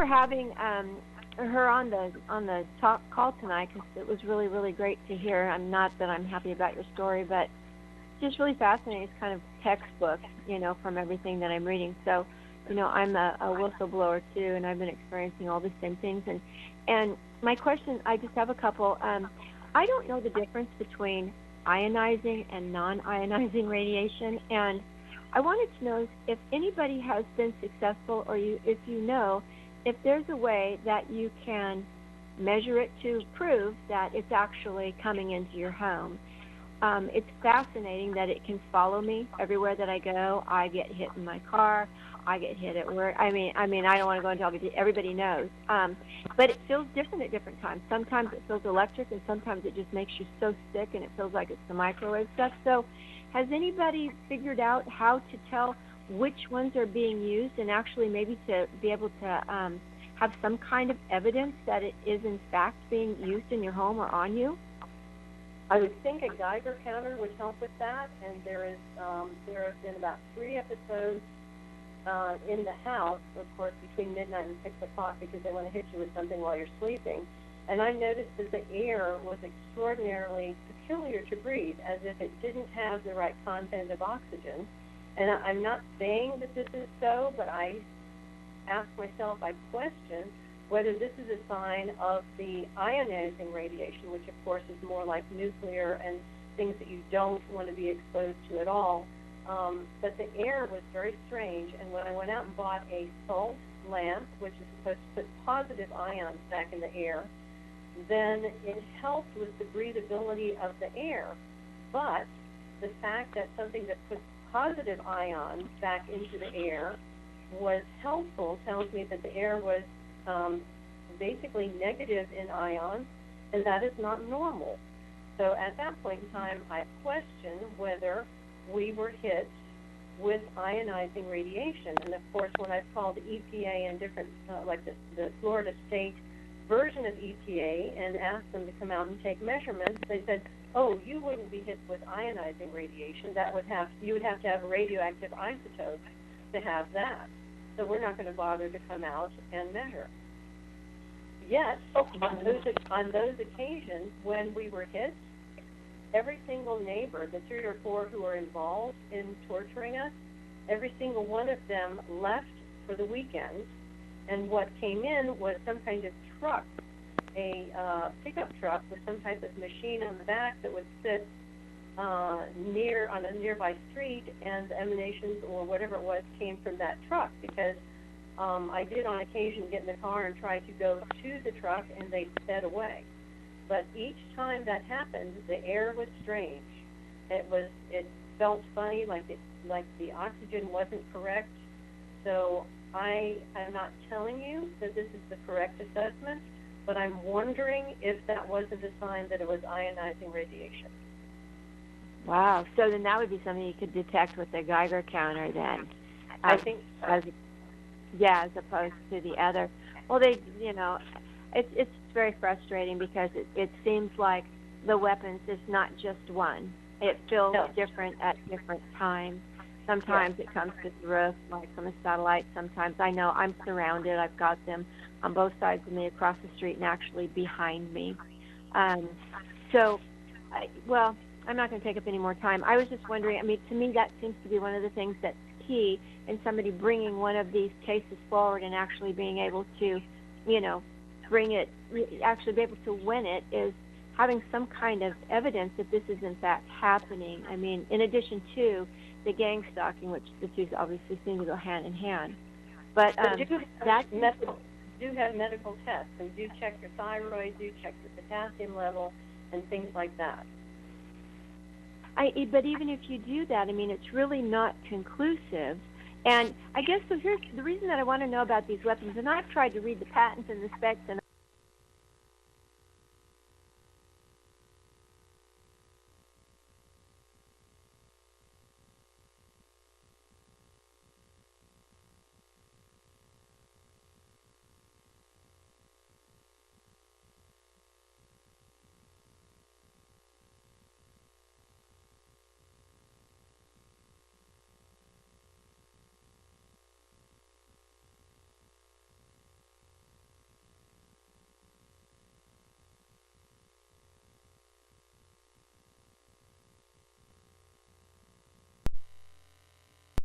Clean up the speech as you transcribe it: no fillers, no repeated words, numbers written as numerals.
for having her on the talk call tonight, because it was really, really great to hear. I'm not that I'm happy about your story, but just really fascinating. It's kind of textbook, from everything that I'm reading. So, I'm a whistleblower too, and I've been experiencing all the same things. And my question, I just have a couple. I don't know the difference between ionizing and non-ionizing radiation, and I wanted to know if anybody has been successful, or if if there's a way that you can measure it to prove that it's actually coming into your home. It's fascinating that it can follow me everywhere that I go. I get hit in my car. I get hit at work. I mean, I don't want to go into everybody knows. But it feels different at different times. Sometimes it feels electric, and sometimes it just makes you so sick, and it feels like it's the microwave stuff. So has anybody figured out how to tell which ones are being used, and actually maybe to be able to have some kind of evidence that it is in fact being used in your home or on you? I would think a Geiger counter would help with that, and there have been about 3 episodes in the house, of course, between midnight and 6 o'clock, because they want to hit you with something while you're sleeping. And I noticed that the air was extraordinarily peculiar to breathe, as if it didn't have the right content of oxygen. And I'm not saying that this is so, but I ask myself, I question whether this is a sign of the ionizing radiation, which of course is more like nuclear and things that you don't want to be exposed to at all. But the air was very strange, and when I went out and bought a salt lamp, which is supposed to put positive ions back in the air, then it helped with the breathability of the air. But the fact that something that puts positive ions back into the air was helpful tells me that the air was basically negative in ions, and that is not normal. So at that point in time, I questioned whether we were hit with ionizing radiation. And of course, when I've called the EPA and different, like the Florida State version of EPA, and asked them to come out and take measurements, they said, oh, you wouldn't be hit with ionizing radiation. You would have to have a radioactive isotope to have that. So we're not going to bother to come out and measure. Yet, on those occasions when we were hit, every single neighbor, the 3 or 4 who were involved in torturing us, every single one of them left for the weekend, and what came in was some kind of truck, a pickup truck with some type of machine on the back that would sit on a nearby street, and the emanations or whatever it was came from that truck, because I did on occasion get in the car and try to go to the truck, and they sped away. But each time that happened, the air was strange. It felt funny, like the oxygen wasn't correct. So I am not telling you that this is the correct assessment, but I'm wondering if that wasn't a sign that it was ionizing radiation. Wow. So then that would be something you could detect with the Geiger counter then. I think so. As opposed to the other. Well, it's very frustrating, because it seems like the weapons is not just one. It feels different at different times. Sometimes it comes to the roof, like from a satellite. Sometimes I know I'm surrounded. I've got them on both sides of me, across the street, and actually behind me. I'm not going to take up any more time. I was just wondering, to me that seems to be one of the things that's key in somebody bringing one of these cases forward and actually being able to, bring it, actually be able to win it, is having some kind of evidence that this is in fact happening. In addition to the gang stalking, which the two obviously seem to go hand in hand. But do have medical tests, and do check your thyroid, do check your potassium level, and things like that. But even if you do that, it's really not conclusive. And I guess, so here's the reason that I want to know about these weapons, and I've tried to read the patents and the specs, and